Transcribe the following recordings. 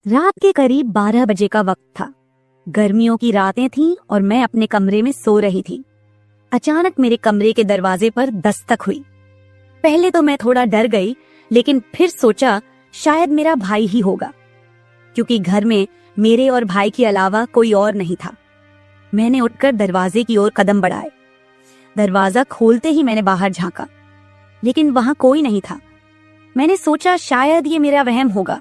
रात के करीब 12 बजे का वक्त था। गर्मियों की रातें थीं और मैं अपने कमरे में सो रही थी। अचानक मेरे कमरे के दरवाजे पर दस्तक हुई। पहले तो मैं थोड़ा डर गई, लेकिन फिर सोचा शायद मेरा भाई ही होगा, क्योंकि घर में मेरे और भाई के अलावा कोई और नहीं था। मैंने उठकर दरवाजे की ओर कदम बढ़ाए। दरवाजा खोलते ही मैंने बाहर झांका, लेकिन वहां कोई नहीं था। मैंने सोचा शायद ये मेरा वहम होगा।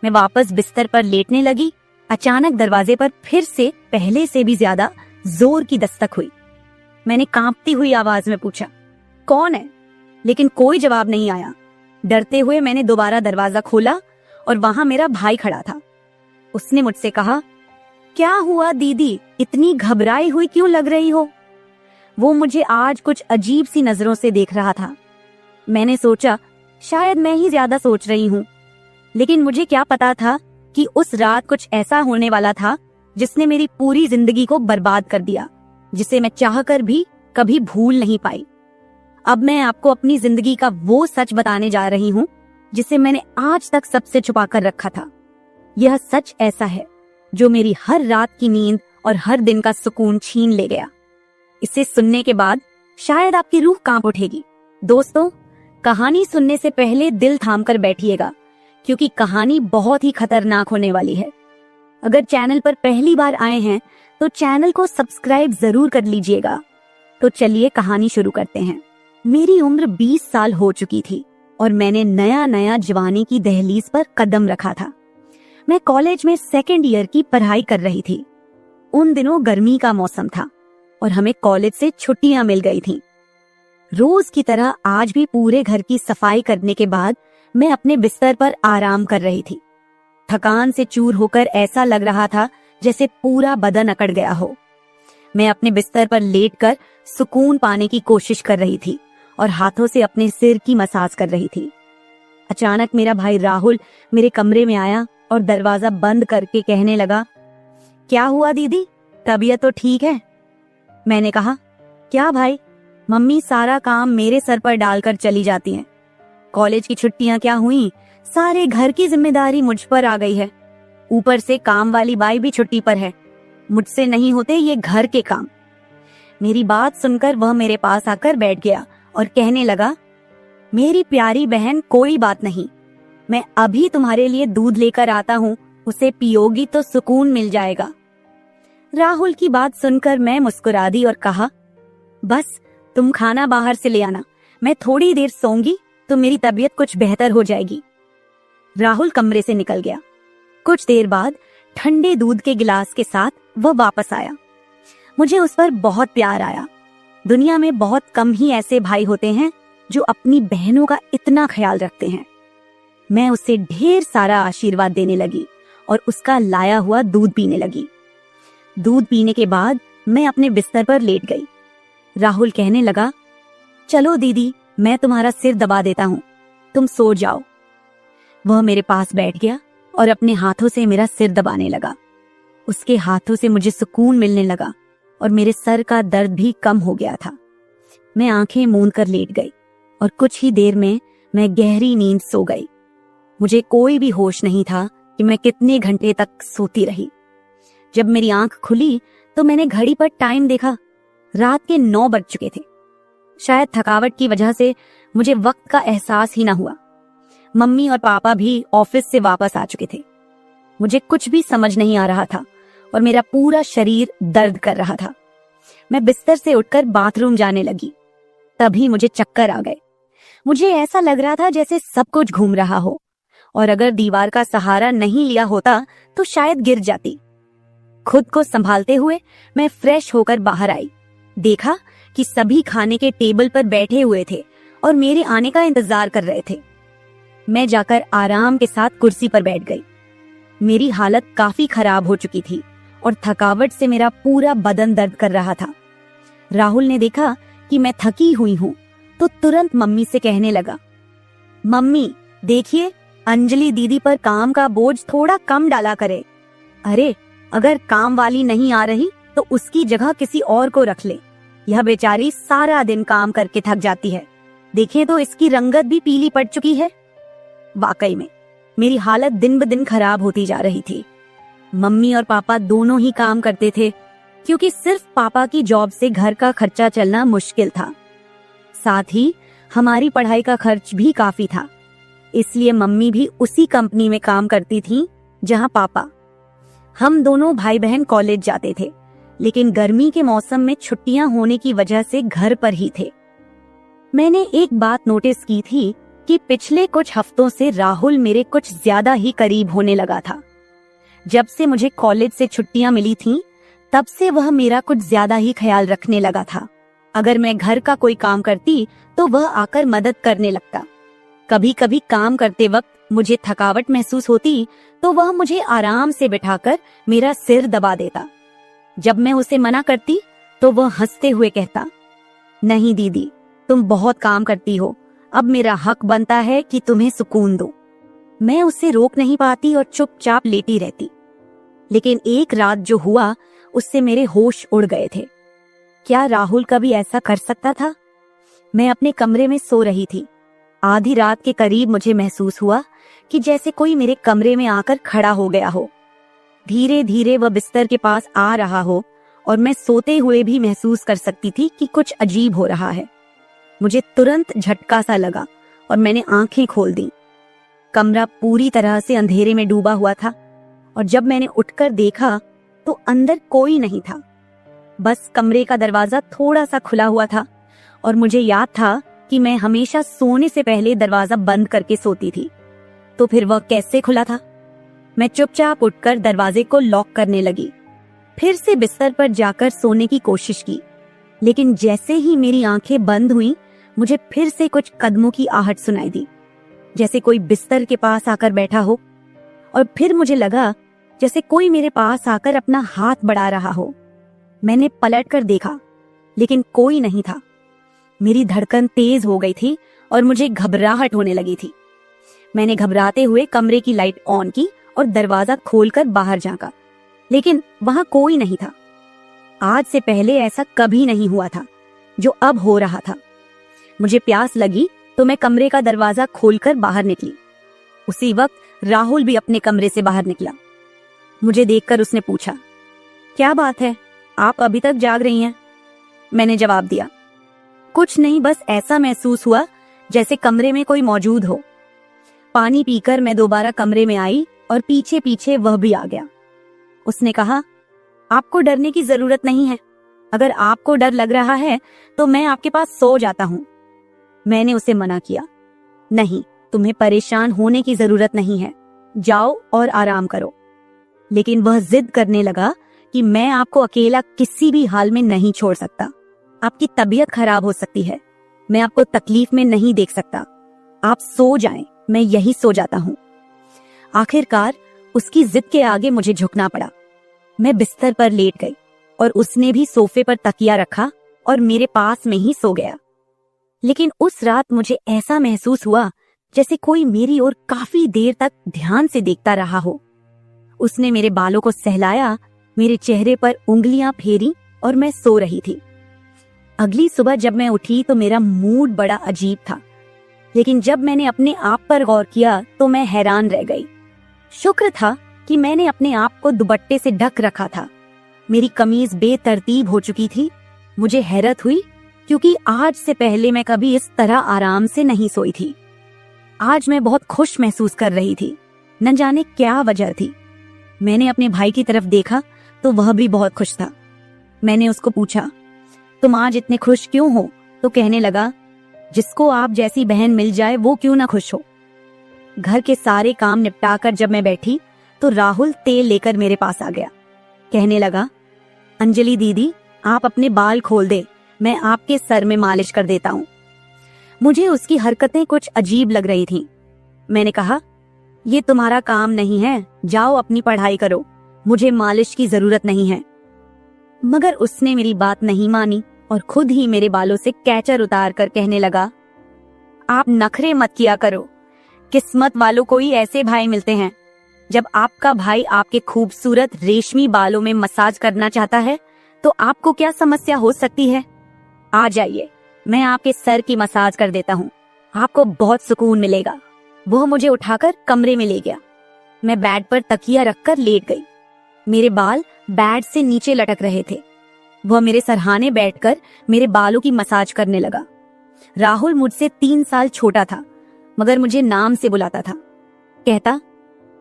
मैं वापस बिस्तर पर लेटने लगी। अचानक दरवाजे पर फिर से पहले से भी ज्यादा जोर की दस्तक हुई। मैंने कांपती हुई आवाज में पूछा, कौन है? लेकिन कोई जवाब नहीं आया। डरते हुए मैंने दोबारा दरवाजा खोला और वहां मेरा भाई खड़ा था। उसने मुझसे कहा, क्या हुआ दीदी, इतनी घबराई हुई क्यों लग रही हो? वो मुझे आज कुछ अजीब सी नजरों से देख रहा था। मैंने सोचा शायद मैं ही ज्यादा सोच रही हूँ, लेकिन मुझे क्या पता था कि उस रात कुछ ऐसा होने वाला था जिसने मेरी पूरी जिंदगी को बर्बाद कर दिया, जिसे मैं चाहकर भी कभी भूल नहीं पाई। अब मैं आपको अपनी जिंदगी का वो सच बताने जा रही हूँ जिसे मैंने आज तक सबसे छुपा कर रखा था। यह सच ऐसा है जो मेरी हर रात की नींद और हर दिन का सुकून छीन ले गया। इसे सुनने के बाद शायद आपकी रूह कांप उठेगी। दोस्तों, कहानी सुनने से पहले दिल थाम कर बैठिएगा, क्योंकि कहानी बहुत ही खतरनाक होने वाली है। अगर चैनल पर पहली बार आए हैं तो चैनल को सब्सक्राइब जरूर कर लीजिएगा। तो चलिए कहानी शुरू करते हैं। मेरी उम्र 20 साल हो चुकी थी और मैंने नया नया जवानी की दहलीज पर कदम रखा था। मैं कॉलेज में सेकेंड ईयर की पढ़ाई कर रही थी। उन दिनों गर्मी का मौसम था और हमें कॉलेज से छुट्टियां मिल गई थीं। रोज की तरह आज भी पूरे घर की सफाई करने के बाद मैं अपने बिस्तर पर आराम कर रही थी। थकान से चूर होकर ऐसा लग रहा था जैसे पूरा बदन अकड़ गया हो। मैं अपने बिस्तर पर लेटकर सुकून पाने की कोशिश कर रही थी और हाथों से अपने सिर की मसाज कर रही थी। अचानक मेरा भाई राहुल मेरे कमरे में आया और दरवाजा बंद करके कहने लगा, क्या हुआ दीदी, तबीयत तो ठीक है? मैंने कहा, क्या भाई, मम्मी सारा काम मेरे सर पर डालकर चली जाती हैं। कॉलेज की छुट्टियां क्या हुई, सारे घर की जिम्मेदारी मुझ पर आ गई है। ऊपर से काम वाली बाई भी छुट्टी पर है। मुझसे नहीं होते ये घर के काम। मेरी बात सुनकर वह मेरे पास आकर बैठ गया और कहने लगा, मेरी प्यारी बहन, कोई बात नहीं, मैं अभी तुम्हारे लिए दूध लेकर आता हूँ, उसे पियोगी तो सुकून मिल जाएगा। राहुल की बात सुनकर मैं मुस्कुरा दी और कहा, बस तुम खाना बाहर से ले आना, मैं थोड़ी देर सोऊंगी तो मेरी तबीयत कुछ बेहतर हो जाएगी। राहुल कमरे से निकल गया। कुछ देर बाद ठंडे दूध के गिलास के साथ वह वापस आया। मुझे उस पर बहुत प्यार आया। दुनिया में बहुत कम ही ऐसे भाई होते हैं जो अपनी बहनों का इतना ख्याल रखते हैं। मैं उसे ढेर सारा आशीर्वाद देने लगी और उसका लाया हुआ दूध पीने लगी। दूध पीने के बाद मैं अपने बिस्तर पर लेट गई। राहुल कहने लगा, चलो दीदी, मैं तुम्हारा सिर दबा देता हूँ, तुम सो जाओ। वह मेरे पास बैठ गया और अपने हाथों से मेरा सिर दबाने लगा। उसके हाथों से मुझे सुकून मिलने लगा और मेरे सर का दर्द भी कम हो गया था। मैं आंखें मूंद कर लेट गई और कुछ ही देर में मैं गहरी नींद सो गई। मुझे कोई भी होश नहीं था कि मैं कितने घंटे तक सोती रही। जब मेरी आंख खुली तो मैंने घड़ी पर टाइम देखा। रात के 9 बज चुके थे। शायद थकावट की वजह से मुझे वक्त का एहसास ही ना हुआ। मम्मी और पापा भी ऑफिस से वापस आ चुके थे। मुझे कुछ भी समझ नहीं आ रहा था और मेरा पूरा शरीर दर्द कर रहा था। मैं बिस्तर से उठकर बाथरूम जाने लगी। तभी मुझे चक्कर आ गए। मुझे ऐसा लग रहा था जैसे सब कुछ घूम रहा हो और अगर दीवार का सहारा नहीं लिया होता तो शायद गिर जाती। खुद को संभालते हुए मैं फ्रेश होकर बाहर आई। देखा कि सभी खाने के टेबल पर बैठे हुए थे और मेरे आने का इंतजार कर रहे थे। मैं जाकर आराम के साथ कुर्सी पर बैठ गई। मेरी हालत काफी खराब हो चुकी थी और थकावट से मेरा पूरा बदन दर्द कर रहा था। राहुल ने देखा कि मैं थकी हुई हूँ तो तुरंत मम्मी से कहने लगा, मम्मी देखिए, अंजलि दीदी पर काम का बोझ थोड़ा कम डाला करे। अरे, अगर काम वाली नहीं आ रही तो उसकी जगह किसी और को रख ले। यह बेचारी सारा दिन काम करके थक जाती है। देखें तो इसकी रंगत भी पीली पड़ चुकी है। वाकई में मेरी हालत दिन ब दिन खराब होती जा रही थी। मम्मी और पापा दोनों ही काम करते थे, क्योंकि सिर्फ पापा की जॉब से घर का खर्चा चलना मुश्किल था। साथ ही हमारी पढ़ाई का खर्च भी काफी था, इसलिए मम्मी भी उसी कंपनी में काम करती थी जहां पापा। हम दोनों भाई बहन कॉलेज जाते थे, लेकिन गर्मी के मौसम में छुट्टियां होने की वजह से घर पर ही थे। मैंने एक बात नोटिस की थी कि पिछले कुछ हफ्तों से राहुल मेरे कुछ ज्यादा ही करीब होने लगा था। जब से मुझे कॉलेज से छुट्टियां मिली थीं, तब से वह मेरा कुछ ज्यादा ही ख्याल रखने लगा था। अगर मैं घर का कोई काम करती तो वह आकर मदद करने लगता। कभी कभी काम करते वक्त मुझे थकावट महसूस होती तो वह मुझे आराम से बिठाकर मेरा सिर दबा देता। जब मैं उसे मना करती तो वह हंसते हुए कहता, नहीं दीदी, तुम बहुत काम करती हो, अब मेरा हक बनता है कि तुम्हें सुकून दो। मैं उसे रोक नहीं पाती और चुपचाप लेटी रहती। लेकिन एक रात जो हुआ, उससे मेरे होश उड़ गए थे। क्या राहुल कभी ऐसा कर सकता था? मैं अपने कमरे में सो रही थी। आधी रात के करीब मुझे महसूस हुआ कि जैसे कोई मेरे कमरे में आकर खड़ा हो गया हो। धीरे धीरे वह बिस्तर के पास आ रहा हो और मैं सोते हुए भी महसूस कर सकती थी कि कुछ अजीब हो रहा है। मुझे तुरंत झटका सा लगा और मैंने आंखें खोल दी। कमरा पूरी तरह से अंधेरे में डूबा हुआ था और जब मैंने उठकर देखा तो अंदर कोई नहीं था। बस कमरे का दरवाजा थोड़ा सा खुला हुआ था और मुझे याद था कि मैं हमेशा सोने से पहले दरवाजा बंद करके सोती थी। तो फिर वह कैसे खुला था? मैं चुपचाप उठकर दरवाजे को लॉक करने लगी। फिर से बिस्तर पर जाकर सोने की कोशिश की, लेकिन जैसे ही मेरी आंखें बंद हुईं, मुझे फिर से कुछ कदमों की आहट सुनाई दी, जैसे कोई बिस्तर के पास आकर बैठा हो। और फिर मुझे लगा जैसे कोई मेरे पास आकर अपना हाथ बढ़ा रहा हो। मैंने पलटकर देखा, लेकिन कोई नहीं था। मेरी धड़कन तेज हो गई थी और मुझे घबराहट होने लगी थी। मैंने घबराते हुए कमरे की लाइट ऑन की और दरवाजा खोलकर बाहर झांका, लेकिन वहां कोई नहीं था। आज से पहले ऐसा कभी नहीं हुआ था जो अब हो रहा था। मुझे प्यास लगी तो मैं कमरे का दरवाजा खोलकर बाहर निकली। उसी वक्त राहुल भी अपने कमरे से बाहर निकला। मुझे देखकर उसने पूछा, क्या बात है, आप अभी तक जाग रही हैं? मैंने जवाब दिया, कुछ नहीं, बस ऐसा महसूस हुआ जैसे कमरे में कोई मौजूद हो। पानी पीकर मैं दोबारा कमरे में आई और पीछे पीछे वह भी आ गया। उसने कहा, आपको डरने की जरूरत नहीं है। अगर आपको डर लग रहा है तो मैं आपके पास सो जाता हूँ। मैंने उसे मना किया, नहीं, तुम्हें परेशान होने की जरूरत नहीं है, जाओ और आराम करो। लेकिन वह जिद करने लगा कि मैं आपको अकेला किसी भी हाल में नहीं छोड़ सकता। आपकी तबीयत खराब हो सकती है, मैं आपको तकलीफ में नहीं देख सकता। आप सो जाएं, मैं यही सो जाता हूँ। आखिरकार उसकी जिद के आगे मुझे झुकना पड़ा। मैं बिस्तर पर लेट गई और उसने भी सोफे पर तकिया रखा और मेरे पास में ही सो गया। लेकिन उस रात मुझे ऐसा महसूस हुआ जैसे कोई मेरी ओर काफी देर तक ध्यान से देखता रहा हो। उसने मेरे बालों को सहलाया, मेरे चेहरे पर उंगलियां फेरी और मैं सो रही थी। अगली सुबह जब मैं उठी तो मेरा मूड बड़ा अजीब था, लेकिन जब मैंने अपने आप पर गौर किया तो मैं हैरान रह गई। शुक्र था कि मैंने अपने आप को दुपट्टे से ढक रखा था। मेरी कमीज बेतरतीब हो चुकी थी। मुझे हैरत हुई क्योंकि आज से पहले मैं कभी इस तरह आराम से नहीं सोई थी। आज मैं बहुत खुश महसूस कर रही थी, न जाने क्या वजह थी। मैंने अपने भाई की तरफ देखा तो वह भी बहुत खुश था। मैंने उसको पूछा, तुम आज इतने खुश क्यों हो? तो कहने लगा, जिसको आप जैसी बहन मिल जाए वो क्यों ना खुश हो। घर के सारे काम निपटाकर जब मैं बैठी तो राहुल तेल लेकर मेरे पास आ गया। कहने लगा, अंजलि दीदी, आप अपने बाल खोल दे, मैं आपके सर में मालिश कर देता हूँ। मुझे उसकी हरकतें कुछ अजीब लग रही थीं। मैंने कहा, ये तुम्हारा काम नहीं है, जाओ अपनी पढ़ाई करो, मुझे मालिश की जरूरत नहीं है। मगर उसने मेरी बात नहीं मानी और खुद ही मेरे बालों से कैचर उतार कर कहने लगा, आप नखरे मत किया करो, किस्मत वालों को ही ऐसे भाई मिलते हैं। जब आपका भाई आपके खूबसूरत रेशमी बालों में मसाज करना चाहता है तो आपको क्या समस्या हो सकती है? आ जाइए, मैं आपके सर की मसाज कर देता हूँ, आपको बहुत सुकून मिलेगा। वह मुझे उठाकर कमरे में ले गया। मैं बेड पर तकिया रखकर लेट गई। मेरे बाल बेड से नीचे लटक रहे थे। वह मेरे सरहाने बैठकर मेरे बालों की मसाज करने लगा। राहुल मुझसे 3 साल छोटा था, मगर मुझे नाम से बुलाता था। कहता,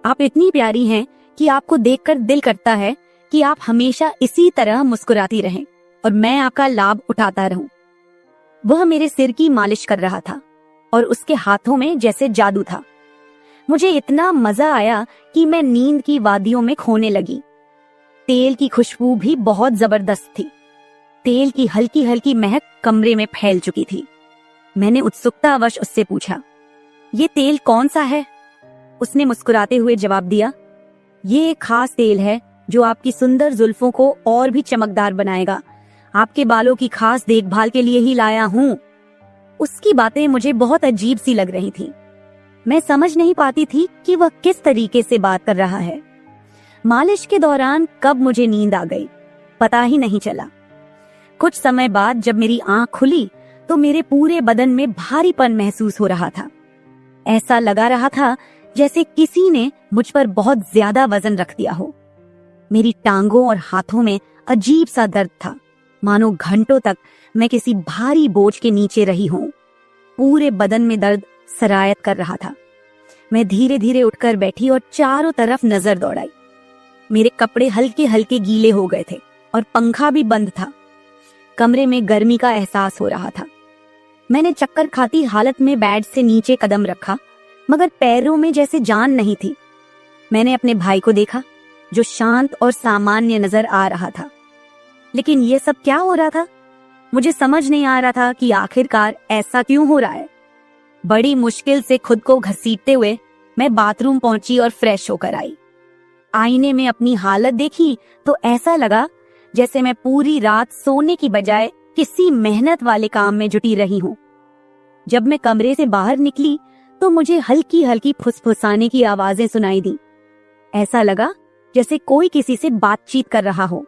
आप इतनी प्यारी हैं कि आपको देखकर दिल करता है कि आप हमेशा इसी तरह मुस्कुराती रहें और मैं आपका लाभ उठाता रहूं। वह मेरे सिर की मालिश कर रहा था और उसके हाथों में जैसे जादू था। मुझे इतना मजा आया कि मैं नींद की वादियों में खोने लगी। तेल की खुशबू भी बहुत जबरदस्त थी। तेल की हल्की हल्की महक कमरे में फैल चुकी थी। मैंने उत्सुकतावश उससे पूछा, ये तेल कौन सा है? उसने मुस्कुराते हुए जवाब दिया, ये एक खास तेल है जो आपकी सुंदर जुल्फों को और भी चमकदार बनाएगा। आपके बालों की खास देखभाल के लिए ही लाया हूँ। उसकी बातें मुझे बहुत अजीब सी लग रही थी। मैं समझ नहीं पाती थी कि वह किस तरीके से बात कर रहा है। मालिश के दौरान कब मुझे नींद आ गई, पता ही नहीं चला। कुछ समय बाद जब मेरी आंख खुली तो मेरे पूरे बदन में भारीपन महसूस हो रहा था। ऐसा लगा रहा था जैसे किसी ने मुझ पर बहुत ज्यादा वजन रख दिया हो। मेरी टांगों और हाथों में अजीब सा दर्द था, मानो घंटों तक मैं किसी भारी बोझ के नीचे रही हूं। पूरे बदन में दर्द सरायत कर रहा था। मैं धीरे धीरे उठकर बैठी और चारों तरफ नजर दौड़ाई। मेरे कपड़े हल्के हल्के गीले हो गए थे और पंखा भी बंद था। कमरे में गर्मी का एहसास हो रहा था। मैंने चक्कर खाती हालत में बेड से नीचे कदम रखा, मगर पैरों में जैसे जान नहीं थी। मैंने अपने भाई को देखा जो शांत और सामान्य नजर आ रहा था। लेकिन यह सब क्या हो रहा था? मुझे समझ नहीं आ रहा था कि आखिरकार ऐसा क्यों हो रहा है। बड़ी मुश्किल से खुद को घसीटते हुए मैं बाथरूम पहुंची और फ्रेश होकर आई। आईने में अपनी हालत देखी तो ऐसा लगा जैसे मैं पूरी रात सोने की बजाय किसी मेहनत वाले काम में जुटी रही हूं। जब मैं कमरे से बाहर निकली तो मुझे हल्की हल्की फुसफुसाने की आवाजें सुनाई दी। ऐसा लगा जैसे कोई किसी से बातचीत कर रहा हो।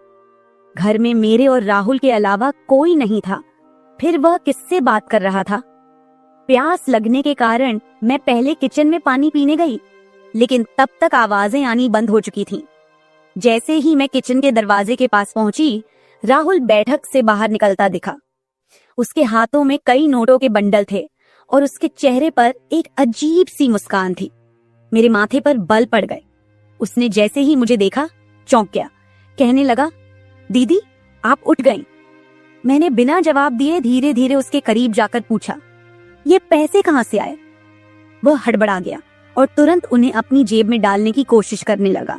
घर में मेरे और राहुल के अलावा कोई नहीं था। फिर वह किससे बात कर रहा था? प्यास लगने के कारण मैं पहले किचन में पानी पीने गई, लेकिन तब तक आवाजें आनी बंद हो चुकी थीं। जैसे ही मैं किचन के दरवाजे के पास पहुंची, राहुल बैठक से बाहर निकलता दिखा। उसके हाथों में कई नोटों के बंडल थे और उसके चेहरे पर एक अजीब सी मुस्कान थी। मेरे माथे पर बल पड़ गए। उसने जैसे ही मुझे देखा चौंक गया। कहने लगा, दीदी आप उठ गईं। मैंने बिना जवाब दिए धीरे धीरे उसके करीब जाकर पूछा, ये पैसे कहां से आए? वह हड़बड़ा गया और तुरंत उन्हें अपनी जेब में डालने की कोशिश करने लगा।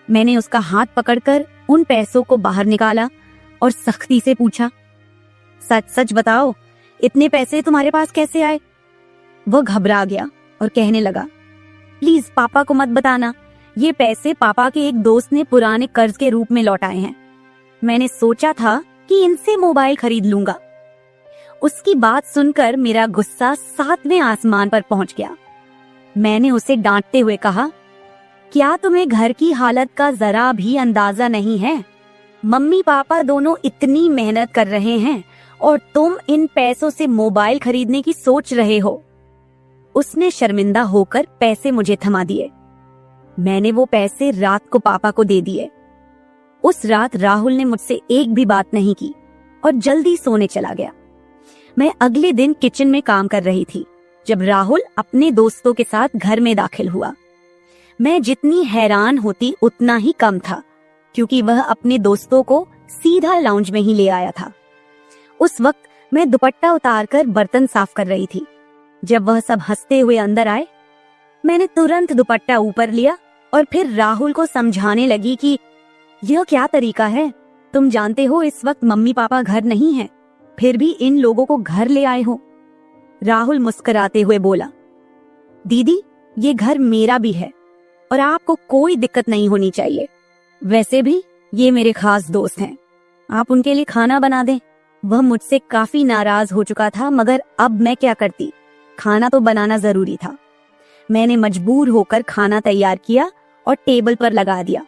मैंने उसका हाथ पकड़कर उन पैसों को बाहर निकाला और सख्ती से पूछा, सच सच बताओ, इतने पैसे तुम्हारे पास कैसे आए? वह घबरा गया और कहने लगा, प्लीज पापा को मत बताना। ये पैसे पापा के एक दोस्त ने पुराने कर्ज के रूप में लौटाए हैं। मैंने सोचा था कि इनसे मोबाइल खरीद लूंगा। उसकी बात सुनकर मेरा गुस्सा 7वें आसमान पर पहुंच गया। मैंने उसे डांटते हुए कहा, क्या तुम्हें घर की हालत का जरा भी अंदाजा नहीं है? मम्मी पापा दोनों इतनी मेहनत कर रहे हैं और तुम इन पैसों से मोबाइल खरीदने की सोच रहे हो। उसने शर्मिंदा होकर पैसे मुझे थमा दिए। मैंने वो पैसे रात को पापा को दे दिए। उस रात राहुल ने मुझसे एक भी बात नहीं की और जल्दी सोने चला गया। मैं अगले दिन किचन में काम कर रही थी जब राहुल अपने दोस्तों के साथ घर में दाखिल हुआ। मैं जितनी हैरान होती उतना ही कम था, क्योंकि वह अपने दोस्तों को सीधा लाउंज में ही ले आया था। उस वक्त मैं दुपट्टा उतारकर बर्तन साफ कर रही थी। जब वह सब हंसते हुए अंदर आए, मैंने तुरंत दुपट्टा ऊपर लिया और फिर राहुल को समझाने लगी कि यह क्या तरीका है? तुम जानते हो इस वक्त मम्मी पापा घर नहीं हैं, फिर भी इन लोगों को घर ले आए हो। राहुल मुस्कुराते हुए बोला, दीदी ये घर मेरा भी है और आपको कोई दिक्कत नहीं होनी चाहिए। वैसे भी ये मेरे खास दोस्त हैं, आप उनके लिए खाना बना दें। वह मुझसे काफी नाराज हो चुका था, मगर अब मैं क्या करती? खाना तो बनाना जरूरी था। मैंने मजबूर होकर खाना तैयार किया और टेबल पर लगा दिया।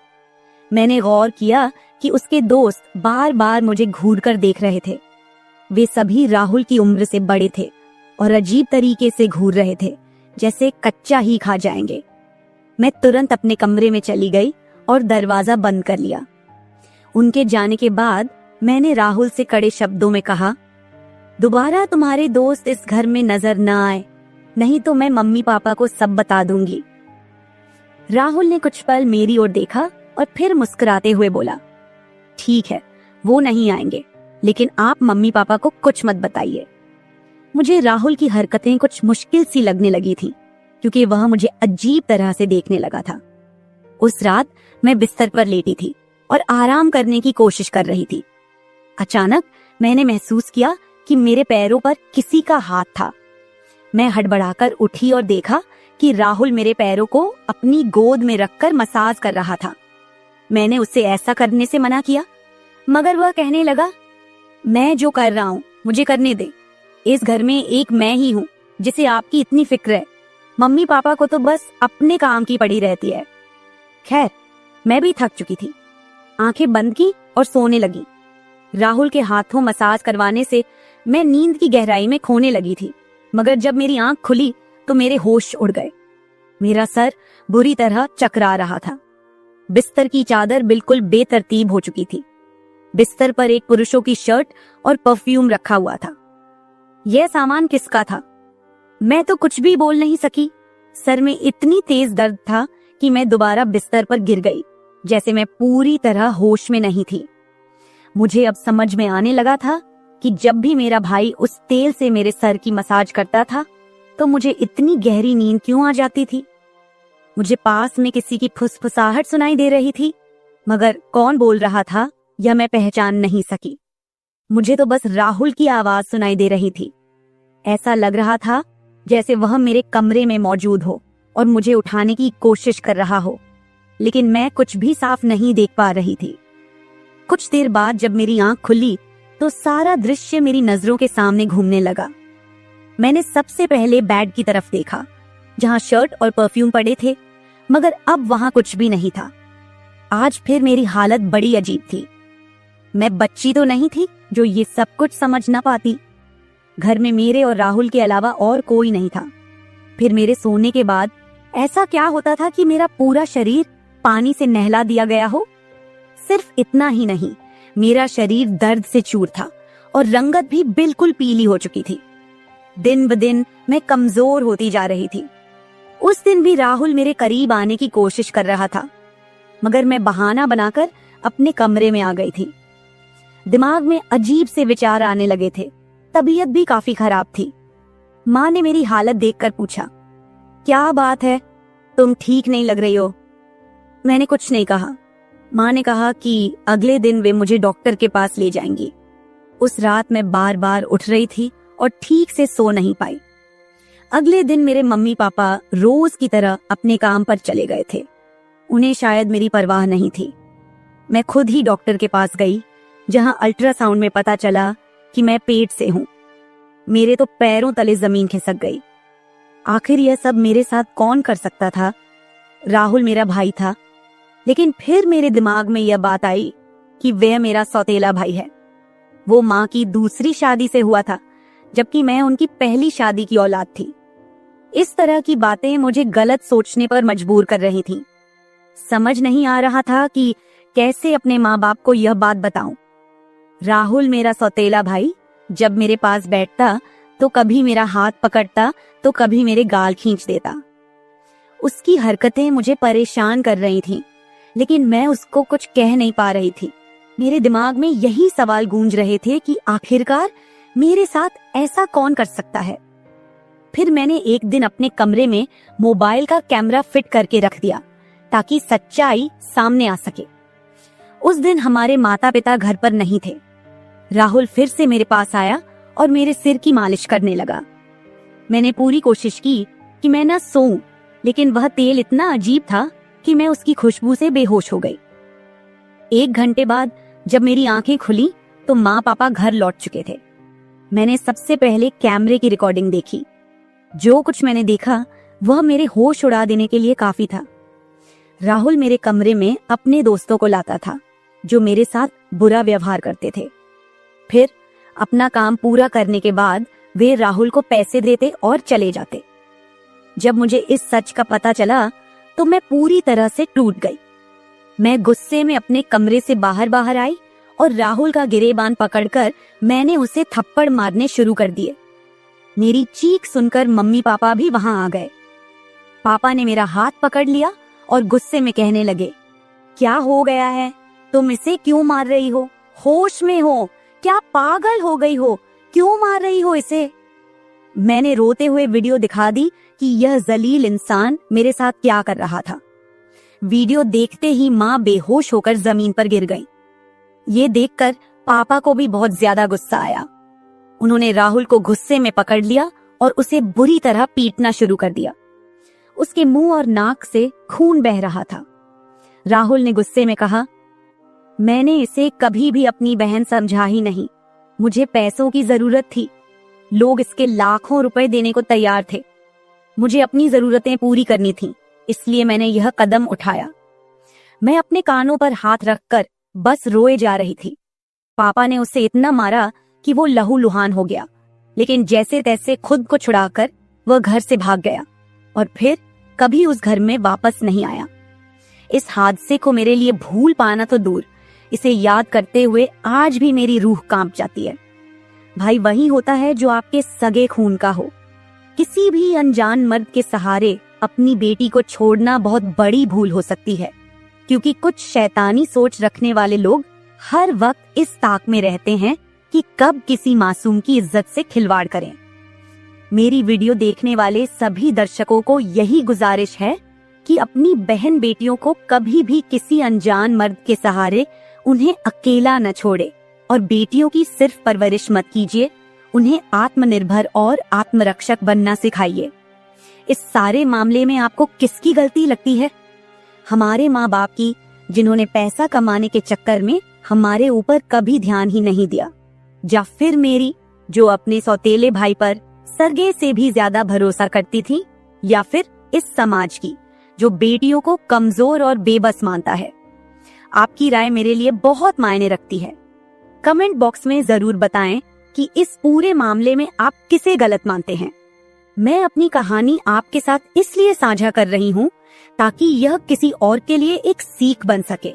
मैंने गौर किया कि उसके दोस्त बार बार मुझे घूर कर देख रहे थे। वे सभी राहुल की उम्र से बड़े थे और अजीब तरीके से घूर रहे थे, जैसे कच्चा ही खा जाएंगे। मैं तुरंत अपने कमरे में चली गई और दरवाजा बंद कर लिया। उनके जाने के बाद मैंने राहुल से कड़े शब्दों में कहा, दोबारा तुम्हारे दोस्त इस घर में नजर न आए, नहीं तो मैं मम्मी पापा को सब बता दूंगी। राहुल ने कुछ पल मेरी ओर देखा और फिर मुस्कुराते हुए बोला, ठीक है, वो नहीं आएंगे, लेकिन आप मम्मी पापा को कुछ मत बताइए। मुझे राहुल की हरकतें कुछ मुश्किल सी लगने लगी थी, क्योंकि वह मुझे अजीब तरह से देखने लगा था। उस रात मैं बिस्तर पर लेटी थी और आराम करने की कोशिश कर रही थी। अचानक मैंने महसूस किया कि मेरे पैरों पर किसी का हाथ था। मैं हड़बड़ाकर उठी और देखा कि राहुल मेरे पैरों को अपनी गोद में रखकर मसाज कर रहा था। मैंने उससे ऐसा करने से मना किया, मगर वह कहने लगा, मैं जो कर रहा हूँ मुझे करने दे। इस घर में एक मैं ही हूँ जिसे आपकी इतनी फिक्र है। मम्मी पापा को तो बस अपने काम की पड़ी रहती है। खैर, मैं भी थक चुकी थी। आंखें बंद की और सोने लगी। राहुल के हाथों मसाज करवाने से मैं नींद की गहराई में खोने लगी थी, मगर जब मेरी आंख खुली तो मेरे होश उड़ गए। मेरा सर बुरी तरह चकरा रहा था। बिस्तर की चादर बिल्कुल बेतरतीब हो चुकी थी। बिस्तर पर एक पुरुषों की शर्ट और परफ्यूम रखा हुआ था। यह सामान किसका था? मैं तो कुछ भी बोल नहीं सकी। सर में इतनी तेज दर्द था कि मैं दोबारा बिस्तर पर गिर गई, जैसे मैं पूरी तरह होश में नहीं थी। मुझे अब समझ में आने लगा था कि जब भी मेरा भाई उस तेल से मेरे सर की मसाज करता था तो मुझे इतनी गहरी नींद क्यों आ जाती थी। मुझे पास में किसी की फुसफुसाहट सुनाई दे रही थी, मगर कौन बोल रहा था यह मैं पहचान नहीं सकी। मुझे तो बस राहुल की आवाज सुनाई दे रही थी। ऐसा लग रहा था जैसे वह मेरे कमरे में मौजूद हो और मुझे उठाने की कोशिश कर रहा हो, लेकिन मैं कुछ भी साफ नहीं देख पा रही थी। कुछ देर बाद जब मेरी आंख खुली तो सारा दृश्य मेरी नजरों के सामने घूमने लगा। मैंने सबसे पहले बेड की तरफ देखा, जहां शर्ट और परफ्यूम पड़े थे, मगर अब वहां कुछ भी नहीं था। आज फिर मेरी हालत बड़ी अजीब थी। मैं बच्ची तो नहीं थी जो ये सब कुछ समझ ना पाती। घर में मेरे और राहुल के अलावा और कोई नहीं था। फिर मेरे सोने के बाद ऐसा क्या होता था कि मेरा पूरा शरीर पानी से नहला दिया गया हो? सिर्फ इतना ही नहीं, मेरा शरीर दर्द से चूर था और रंगत भी बिल्कुल पीली हो चुकी थी। दिन ब दिन मैं कमजोर होती जा रही थी। उस दिन भी राहुल मेरे करीब आने की कोशिश कर रहा था, मगर मैं बहाना बनाकर अपने कमरे में आ गई थी। दिमाग में अजीब से विचार आने लगे थे। तबीयत भी काफी खराब थी। माँ ने मेरी हालत देखकर पूछा, क्या बात है, तुम ठीक नहीं लग रही हो? मैंने कुछ नहीं कहा। माँ ने कहा कि अगले दिन वे मुझे डॉक्टर के पास ले जाएंगी। उस रात मैं बार बार उठ रही थी और ठीक से सो नहीं पाई। अगले दिन मेरे मम्मी पापा रोज की तरह अपने काम पर चले गए थे। उन्हें शायद मेरी परवाह नहीं थी। मैं खुद ही डॉक्टर के पास गई, जहां अल्ट्रासाउंड में पता चला कि मैं पेट से हूं। मेरे तो पैरों तले जमीन खिसक गई। आखिर यह सब मेरे साथ कौन कर सकता था? राहुल मेरा भाई था, लेकिन फिर मेरे दिमाग में यह बात आई कि वह मेरा सौतेला भाई है। वो माँ की दूसरी शादी से हुआ था, जबकि मैं उनकी पहली शादी की औलाद थी। इस तरह की बातें मुझे गलत सोचने पर मजबूर कर रही थीं। समझ नहीं आ रहा था कि कैसे अपने माँ बाप को यह बात बताऊं। राहुल मेरा सौतेला भाई जब मेरे पास बैठता तो कभी मेरा हाथ पकड़ता तो कभी मेरे गाल खींच देता। उसकी हरकतें मुझे परेशान कर रही थीं, लेकिन मैं उसको कुछ कह नहीं पा रही थी। मेरे दिमाग में यही सवाल गूंज रहे थे कि आखिरकार मेरे साथ ऐसा कौन कर सकता है। फिर मैंने एक दिन अपने कमरे में मोबाइल का कैमरा फिट करके रख दिया ताकि सच्चाई सामने आ सके। उस दिन हमारे माता पिता घर पर नहीं थे। राहुल फिर से मेरे पास आया और मेरे सिर की मालिश करने लगा। मैंने पूरी कोशिश की कि मैं ना सोऊं, लेकिन वह तेल इतना अजीब था कि मैं उसकी खुशबू से बेहोश हो गई। 1 घंटे बाद जब मेरी आंखें खुली तो माँ पापा घर लौट चुके थे। मैंने सबसे पहले कैमरे की रिकॉर्डिंग देखी। जो कुछ मैंने देखा वह मेरे होश उड़ा देने के लिए काफी था। राहुल मेरे कमरे में अपने दोस्तों को लाता था जो मेरे साथ बुरा व्यवहार करते थे। फिर अपना काम पूरा करने के बाद वे राहुल को पैसे देते और चले जाते। जब मुझे इस सच का पता चला तो मैं पूरी तरह से टूट गई। मैं गुस्से में अपने कमरे से बाहर आई और राहुल का गिरेबान पकड़कर मैंने उसे थप्पड़ मारने शुरू कर दिए। मेरी चीख सुनकर मम्मी पापा भी वहां आ गए। पापा ने मेरा हाथ पकड़ लिया और गुस्से में कहने लगे, क्या हो गया है? तुम इसे क्यों मार रही हो? होश में हो? क्या पागल हो गई हो? क्यों मार रही हो इसे? मैंने रोते हुए वीडियो दिखा दी कि यह जलील इंसान मेरे साथ क्या कर रहा था। वीडियो देखते ही माँ बेहोश होकर जमीन पर गिर गई। ये देखकर पापा को भी बहुत ज्यादा गुस्सा आया। उन्होंने राहुल को गुस्से में पकड़ लिया और उसे बुरी तरह पीटना शुरू कर दिया। उसके मुंह और नाक से खून बह रहा था। राहुल ने गुस्से में कहा, मैंने इसे कभी भी अपनी बहन समझा ही नहीं। मुझे पैसों की जरूरत थी। लोग इसके लाखों रुपए देने को तैयार थे। मुझे अपनी जरूरतें पूरी करनी थी, इसलिए मैंने यह कदम उठाया। मैं अपने कानों पर हाथ रखकर बस रोए जा रही थी। पापा ने उसे इतना मारा कि वो लहूलुहान हो गया, लेकिन जैसे तैसे खुद को छुड़ाकर वह घर से भाग गया और फिर कभी उस घर में वापस नहीं आया। इस हादसे को मेरे लिए भूल पाना तो दूर, इसे याद करते हुए आज भी मेरी रूह कांप जाती है। भाई वही होता है जो आपके सगे खून का हो। किसी भी अनजान मर्द के सहारे अपनी बेटी को छोड़ना बहुत बड़ी भूल हो सकती है, क्योंकि कुछ शैतानी सोच रखने वाले लोग हर वक्त इस ताक में रहते हैं कि कब किसी मासूम की इज्जत से खिलवाड़ करें। मेरी वीडियो देखने वाले सभी दर्शकों को यही गुजारिश है कि अपनी बहन बेटियों को कभी भी किसी अनजान मर्द के सहारे उन्हें अकेला न छोड़े और बेटियों की सिर्फ परवरिश मत कीजिए, उन्हें आत्मनिर्भर और आत्मरक्षक बनना सिखाइए। इस सारे मामले में आपको किसकी गलती लगती है? हमारे माँ बाप की, जिन्होंने पैसा कमाने के चक्कर में हमारे ऊपर कभी ध्यान ही नहीं दिया, या फिर मेरी, जो अपने सौतेले भाई पर सरगे से भी ज्यादा भरोसा करती थी, या फिर इस समाज की, जो बेटियों को कमजोर और बेबस मानता है। आपकी राय मेरे लिए बहुत मायने रखती है। कमेंट बॉक्स में जरूर बताएं कि इस पूरे मामले में आप किसे गलत मानते हैं। मैं अपनी कहानी आपके साथ इसलिए साझा कर रही हूँ ताकि यह किसी और के लिए एक सीख बन सके।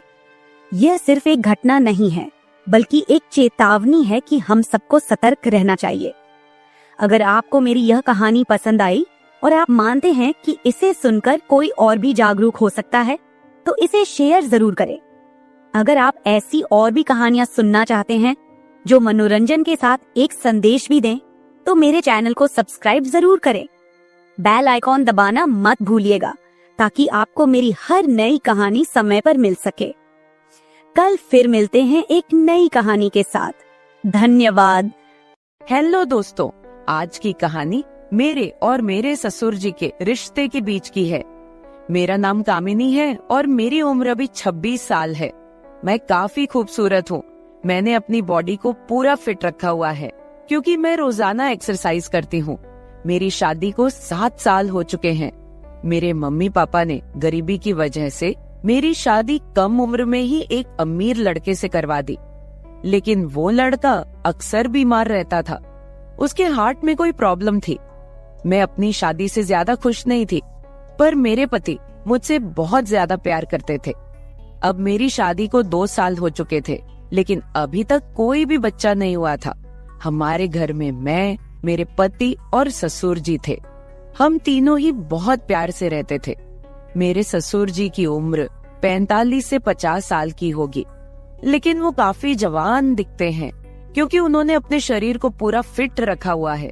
यह सिर्फ एक घटना नहीं है, बल्कि एक चेतावनी है कि हम सबको सतर्क रहना चाहिए। अगर आपको मेरी यह कहानी पसंद आई और आप मानते हैं कि इसे सुनकर कोई और भी जागरूक हो सकता है, तो इसे शेयर जरूर करें। अगर आप ऐसी और भी कहानियां सुनना चाहते हैं जो मनोरंजन के साथ एक संदेश भी दें, तो मेरे चैनल को सब्सक्राइब जरूर करें। बेल आइकॉन दबाना मत भूलिएगा ताकि आपको मेरी हर नई कहानी समय पर मिल सके। कल फिर मिलते हैं एक नई कहानी के साथ। धन्यवाद। हेलो दोस्तों, आज की कहानी मेरे और मेरे ससुर जी के रिश्ते के बीच की है। मेरा नाम कामिनी है और मेरी उम्र अभी 26 साल है। मैं काफी खूबसूरत हूँ। मैंने अपनी बॉडी को पूरा फिट रखा हुआ है क्योंकि मैं रोजाना एक्सरसाइज करती हूँ। मेरी शादी को 7 साल हो चुके हैं। मेरे मम्मी पापा ने गरीबी की वजह से मेरी शादी कम उम्र में ही एक अमीर लड़के से करवा दी, लेकिन वो लड़का अक्सर बीमार रहता था। उसके हार्ट में कोई प्रॉब्लम थी। मैं अपनी शादी से ज्यादा खुश नहीं थी, पर मेरे पति मुझसे बहुत ज्यादा प्यार करते थे। अब मेरी शादी को 2 साल हो चुके थे, लेकिन अभी तक कोई भी बच्चा नहीं हुआ था। हमारे घर में मैं, मेरे पति और ससुर जी थे। हम तीनों ही बहुत प्यार से रहते थे। मेरे ससुर जी की उम्र 45 से 50 साल की होगी, लेकिन वो काफी जवान दिखते हैं क्योंकि उन्होंने अपने शरीर को पूरा फिट रखा हुआ है।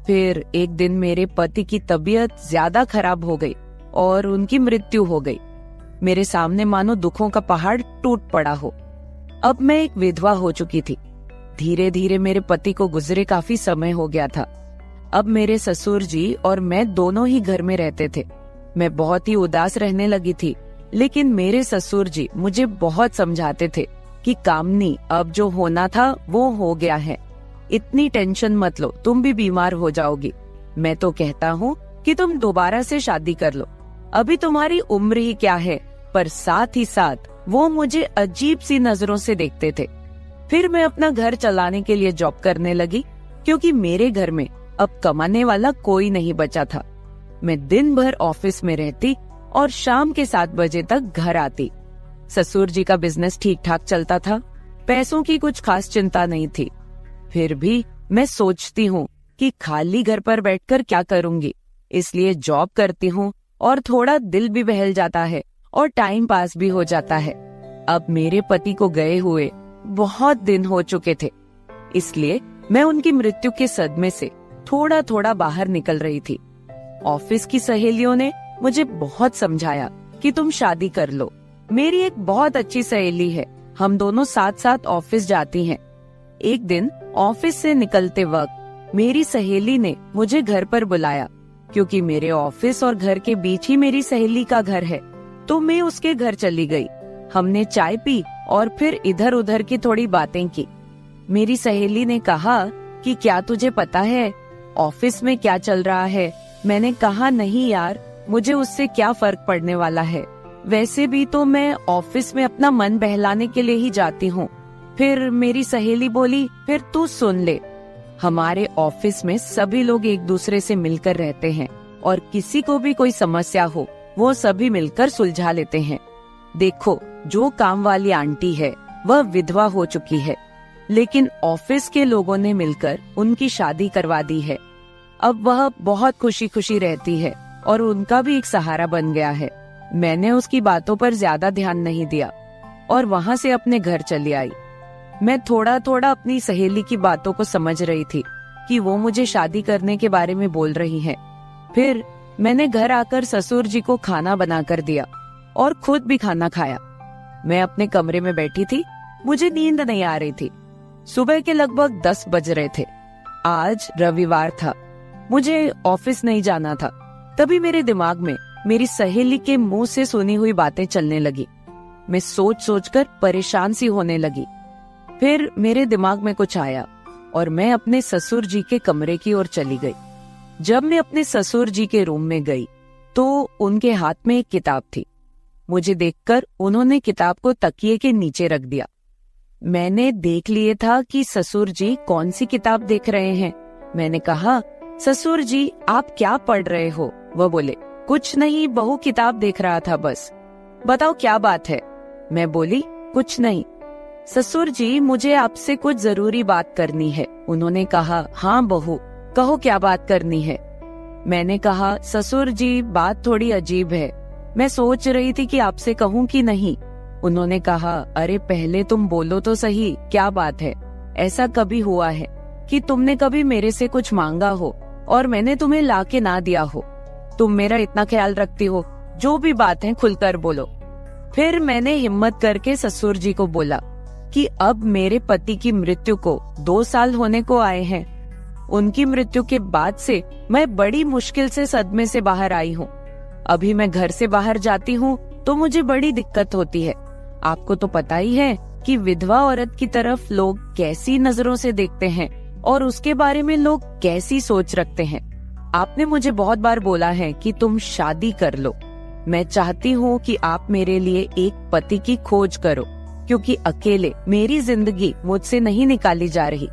फिर एक दिन मेरे पति की तबीयत ज्यादा खराब हो गई और उनकी मृत्यु हो गई। मेरे सामने मानो दुखों का पहाड़ टूट पड़ा हो। अब मैं एक विधवा हो चुकी थी। धीरे धीरे मेरे पति को गुजरे काफी समय हो गया था। अब मेरे ससुर जी और मैं दोनों ही घर में रहते थे। मैं बहुत ही उदास रहने लगी थी, लेकिन मेरे ससुर जी मुझे बहुत समझाते थे कि कामनी, अब जो होना था वो हो गया है, इतनी टेंशन मत लो, तुम भी बीमार हो जाओगी। मैं तो कहता हूँ कि तुम दोबारा से शादी कर लो, अभी तुम्हारी उम्र ही क्या है। पर साथ ही साथ वो मुझे अजीब सी नजरों से देखते थे। फिर मैं अपना घर चलाने के लिए जॉब करने लगी क्योंकि मेरे घर में अब कमाने वाला कोई नहीं बचा था। मैं दिन भर ऑफिस में रहती और शाम के 7 बजे तक घर आती। ससुर जी का बिजनेस ठीक ठाक चलता था, पैसों की कुछ खास चिंता नहीं थी। फिर भी मैं सोचती हूँ कि खाली घर पर बैठकर क्या करूंगी, इसलिए जॉब करती हूँ और थोड़ा दिल भी बहल जाता है और टाइम पास भी हो जाता है। अब मेरे पति को गए हुए बहुत दिन हो चुके थे, इसलिए मैं उनकी मृत्यु के सदमे से थोड़ा थोड़ा बाहर निकल रही थी। ऑफिस की सहेलियों ने मुझे बहुत समझाया कि तुम शादी कर लो। मेरी एक बहुत अच्छी सहेली है, हम दोनों साथ साथ ऑफिस जाती हैं। एक दिन ऑफिस से निकलते वक्त मेरी सहेली ने मुझे घर पर बुलाया, क्योंकि मेरे ऑफिस और घर के बीच ही मेरी सहेली का घर है। तो मैं उसके घर चली गई। हमने चाय पी और फिर इधर उधर की थोड़ी बातें की। मेरी सहेली ने कहा कि क्या तुझे पता है ऑफिस में क्या चल रहा है? मैंने कहा नहीं यार, मुझे उससे क्या फर्क पड़ने वाला है, वैसे भी तो मैं ऑफिस में अपना मन बहलाने के लिए ही जाती हूँ। फिर मेरी सहेली बोली, फिर तू सुन ले, हमारे ऑफिस में सभी लोग एक दूसरे से मिलकर रहते हैं और किसी को भी कोई समस्या हो वो सभी मिलकर सुलझा लेते हैं। देखो, जो काम वाली आंटी है वह विधवा हो चुकी है, लेकिन ऑफिस के लोगों ने मिलकर उनकी शादी करवा दी है। अब वह बहुत खुशी खुशी रहती है और उनका भी एक सहारा बन गया है। मैंने उसकी बातों पर ज्यादा ध्यान नहीं दिया और वहाँ से अपने घर चली आई। मैं थोड़ा थोड़ा अपनी सहेली की बातों को समझ रही थी कि वो मुझे शादी करने के बारे में बोल रही है। फिर मैंने घर आकर ससुर जी को खाना बनाकर दिया और खुद भी खाना खाया। मैं अपने कमरे में बैठी थी, मुझे नींद नहीं आ रही थी। सुबह के लगभग 10 बज रहे थे। आज रविवार था, मुझे ऑफिस नहीं जाना था। तभी मेरे दिमाग में मेरी सहेली के मुंह से सुनी हुई बातें चलने लगी। मैं सोच सोचकर परेशान सी होने लगी। फिर मेरे दिमाग में कुछ आया और मैं अपने ससुर जी के कमरे की ओर चली गई। जब मैं अपने ससुर जी के रूम में गई तो उनके हाथ में एक किताब थी। मुझे देखकर उन्होंने किताब को तकिए के नीचे रख दिया। मैंने देख लिए था कि ससुर जी कौन सी किताब देख रहे हैं। मैंने कहा, ससुर जी आप क्या पढ़ रहे हो? वह बोले, कुछ नहीं बहू, किताब देख रहा था बस। बताओ क्या बात है? मैं बोली, कुछ नहीं ससुर जी, मुझे आपसे कुछ जरूरी बात करनी है। उन्होंने कहा, हाँ बहू कहो, क्या बात करनी है? मैंने कहा, ससुर जी बात थोड़ी अजीब है, मैं सोच रही थी कि आपसे कहूँ कि नहीं। उन्होंने कहा, अरे पहले तुम बोलो तो सही, क्या बात है? ऐसा कभी हुआ है कि तुमने कभी मेरे से कुछ मांगा हो और मैंने तुम्हें लाके ना दिया हो? तुम मेरा इतना ख्याल रखती हो, जो भी बात है खुलकर बोलो। फिर मैंने हिम्मत करके ससुर जी को बोला कि अब मेरे पति की मृत्यु को 2 साल होने को आए हैं। उनकी मृत्यु के बाद से मैं बड़ी मुश्किल से सदमे से बाहर आई हूँ। अभी मैं घर से बाहर जाती हूँ तो मुझे बड़ी दिक्कत होती है। आपको तो पता ही है कि विधवा औरत की तरफ लोग कैसी नजरों से देखते हैं और उसके बारे में लोग कैसी सोच रखते हैं। आपने मुझे बहुत बार बोला है कि तुम शादी कर लो। मैं चाहती हूँ कि आप मेरे लिए एक पति की खोज करो, क्योंकि अकेले मेरी जिंदगी मुझसे नहीं निकाली जा रही।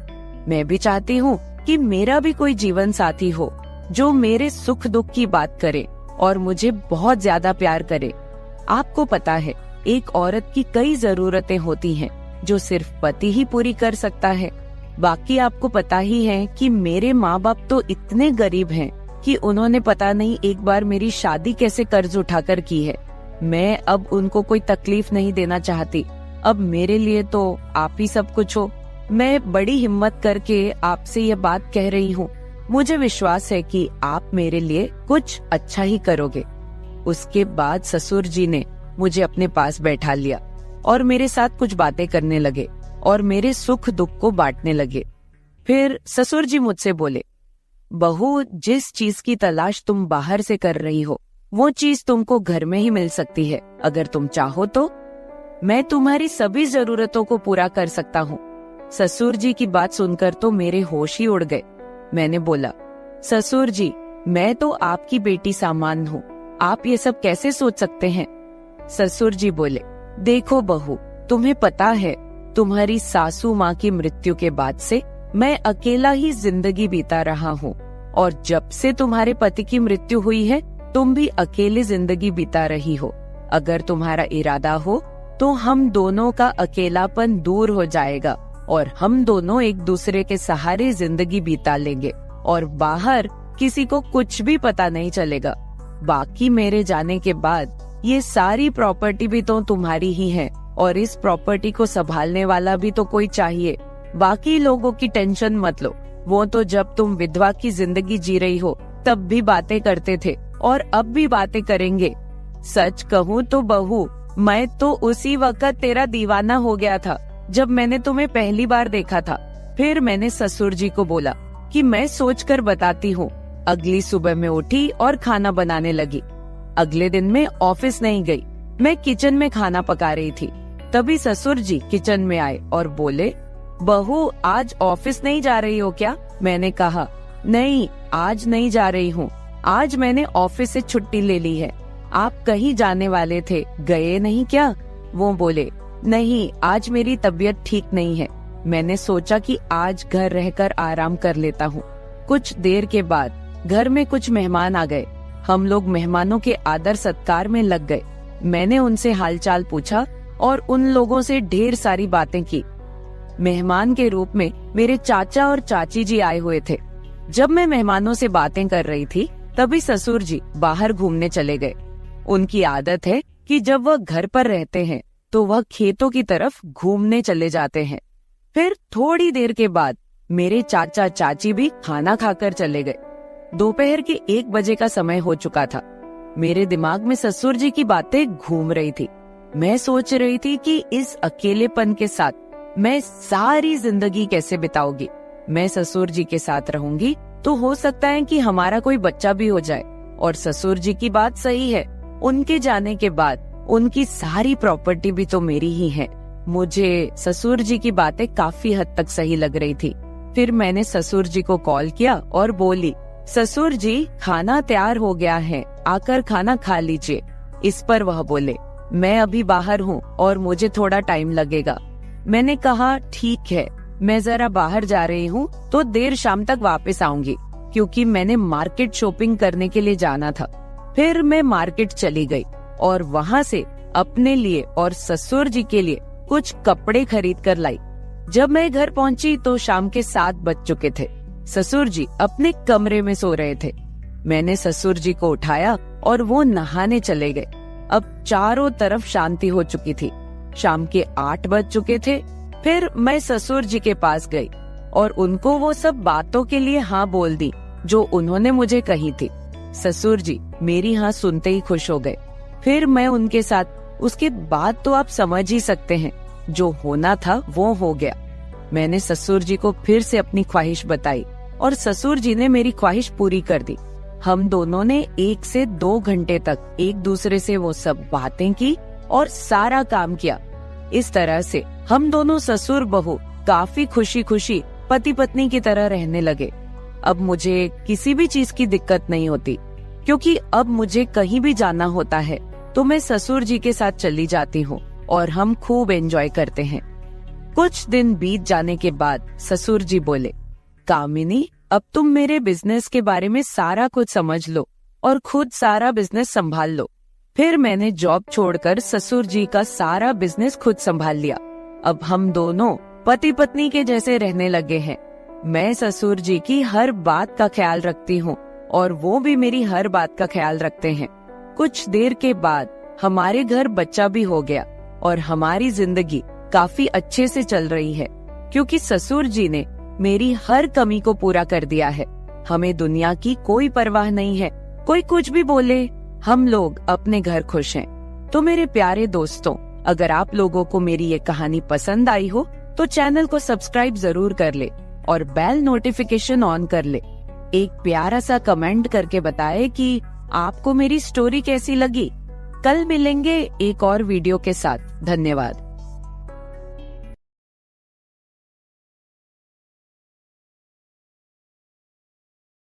मैं भी चाहती हूँ कि मेरा भी कोई जीवन साथी हो जो मेरे सुख दुख की बात करे और मुझे बहुत ज्यादा प्यार करे। आपको पता है, एक औरत की कई जरूरतें होती हैं जो सिर्फ पति ही पूरी कर सकता है। बाकी आपको पता ही है कि मेरे माँ बाप तो इतने गरीब हैं कि उन्होंने पता नहीं एक बार मेरी शादी कैसे कर्ज उठाकर की है। मैं अब उनको कोई तकलीफ नहीं देना चाहती। अब मेरे लिए तो आप ही सब कुछ हो। मैं बड़ी हिम्मत करके आपसे ये बात कह रही हूँ। मुझे विश्वास है कि आप मेरे लिए कुछ अच्छा ही करोगे। उसके बाद ससुर जी ने मुझे अपने पास बैठा लिया और मेरे साथ कुछ बातें करने लगे और मेरे सुख दुख को बांटने लगे। फिर ससुर जी मुझसे बोले, बहू, जिस चीज की तलाश तुम बाहर से कर रही हो वो चीज तुमको घर में ही मिल सकती है। अगर तुम चाहो तो मैं तुम्हारी सभी जरूरतों को पूरा कर सकता हूँ। ससुर जी की बात सुनकर तो मेरे होश ही उड़ गए। मैंने बोला, ससुर जी, मैं तो आपकी बेटी सामान हूँ, आप ये सब कैसे सोच सकते हैं? ससुर जी बोले, देखो बहू, तुम्हें पता है तुम्हारी सासू माँ की मृत्यु के बाद से मैं अकेला ही जिंदगी बीता रहा हूँ। और जब से तुम्हारे पति की मृत्यु हुई है तुम भी अकेले जिंदगी बिता रही हो। अगर तुम्हारा इरादा हो तो हम दोनों का अकेलापन दूर हो जाएगा और हम दोनों एक दूसरे के सहारे जिंदगी बिता लेंगे और बाहर किसी को कुछ भी पता नहीं चलेगा। बाकी मेरे जाने के बाद ये सारी प्रॉपर्टी भी तो तुम्हारी ही है और इस प्रॉपर्टी को संभालने वाला भी तो कोई चाहिए। बाकी लोगों की टेंशन मत लो, वो तो जब तुम विधवा की जिंदगी जी रही हो तब भी बातें करते थे और अब भी बातें करेंगे। सच कहूँ तो बहू, मैं तो उसी वक्त तेरा दीवाना हो गया था जब मैंने तुम्हें पहली बार देखा था। फिर मैंने ससुर जी को बोला कि मैं सोचकर बताती हूँ। अगली सुबह मैं उठी और खाना बनाने लगी। अगले दिन मैं ऑफिस नहीं गई, मैं किचन में खाना पका रही थी। तभी ससुर जी किचन में आए और बोले, बहू आज ऑफिस नहीं जा रही हो क्या? मैंने कहा, नहीं आज नहीं जा रही हूँ, आज मैंने ऑफिस से छुट्टी ले ली है। आप कहीं जाने वाले थे, गए नहीं क्या? वो बोले, नहीं आज मेरी तबीयत ठीक नहीं है, मैंने सोचा कि आज घर रहकर आराम कर लेता हूँ। कुछ देर के बाद घर में कुछ मेहमान आ गए। हम लोग मेहमानों के आदर सत्कार में लग गए। मैंने उनसे हालचाल पूछा और उन लोगों से ढेर सारी बातें की। मेहमान के रूप में मेरे चाचा और चाची जी आए हुए थे। जब मैं मेहमानों से बातें कर रही थी तभी ससुर जी बाहर घूमने चले गए। उनकी आदत है कि जब वह घर पर रहते हैं तो वह खेतों की तरफ घूमने चले जाते हैं। फिर थोड़ी देर के बाद मेरे चाचा चाची भी खाना खाकर चले गए। दोपहर के 1 बजे का समय हो चुका था। मेरे दिमाग में ससुर जी की बातें घूम रही थी। मैं सोच रही थी कि इस अकेलेपन के साथ मैं सारी जिंदगी कैसे बिताऊंगी। मैं ससुर जी के साथ रहूंगी तो हो सकता है कि हमारा कोई बच्चा भी हो जाए। और ससुर जी की बात सही है, उनके जाने के बाद उनकी सारी प्रॉपर्टी भी तो मेरी ही है। मुझे ससुर जी की बातें काफी हद तक सही लग रही थी। फिर मैंने ससुर जी को कॉल किया और बोली, ससुर जी खाना तैयार हो गया है, आकर खाना खा लीजिए। इस पर वह बोले, मैं अभी बाहर हूँ और मुझे थोड़ा टाइम लगेगा। मैंने कहा ठीक है, मैं जरा बाहर जा रही हूँ तो देर शाम तक वापस आऊंगी, क्योंकि मैंने मार्केट शॉपिंग करने के लिए जाना था। फिर मैं मार्केट चली गई और वहाँ से अपने लिए और ससुर जी के लिए कुछ कपड़े खरीद कर लाई। जब मैं घर पहुँची तो शाम के 7 बज चुके थे। ससुर जी अपने कमरे में सो रहे थे। मैंने ससुर जी को उठाया और वो नहाने चले गए। अब चारों तरफ शांति हो चुकी थी। शाम के 8 बज चुके थे। फिर मैं ससुर जी के पास गई और उनको वो सब बातों के लिए हाँ बोल दी जो उन्होंने मुझे कही थी। ससुर जी मेरी हाँ सुनते ही खुश हो गए। फिर मैं उनके साथ, उसके बाद तो आप समझ ही सकते हैं, जो होना था वो हो गया। मैंने ससुर जी को फिर से अपनी ख्वाहिश बताई और ससुर जी ने मेरी ख्वाहिश पूरी कर दी। हम दोनों ने 1 से 2 घंटे तक एक दूसरे से वो सब बातें की और सारा काम किया। इस तरह से हम दोनों ससुर बहू काफी खुशी खुशी पति पत्नी की तरह रहने लगे। अब मुझे किसी भी चीज की दिक्कत नहीं होती, क्योंकि अब मुझे कहीं भी जाना होता है तो मैं ससुर जी के साथ चली जाती हूँ और हम खूब एंजॉय करते हैं। कुछ दिन बीत जाने के बाद ससुर जी बोले, कामिनी अब तुम मेरे बिजनेस के बारे में सारा कुछ समझ लो और खुद सारा बिजनेस संभाल लो। फिर मैंने जॉब छोड़कर ससुर जी का सारा बिजनेस खुद संभाल लिया। अब हम दोनों पति पत्नी के जैसे रहने लगे हैं। मैं ससुर जी की हर बात का ख्याल रखती हूँ और वो भी मेरी हर बात का ख्याल रखते हैं। कुछ देर के बाद हमारे घर बच्चा भी हो गया और हमारी जिंदगी काफी अच्छे से चल रही है, क्योंकि ससुर जी ने मेरी हर कमी को पूरा कर दिया है। हमें दुनिया की कोई परवाह नहीं है, कोई कुछ भी बोले, हम लोग अपने घर खुश हैं। तो मेरे प्यारे दोस्तों, अगर आप लोगों को मेरी ये कहानी पसंद आई हो तो चैनल को सब्सक्राइब जरूर कर ले और बेल नोटिफिकेशन ऑन कर ले। एक प्यारा सा कमेंट करके बताएं कि आपको मेरी स्टोरी कैसी लगी। कल मिलेंगे एक और वीडियो के साथ। धन्यवाद।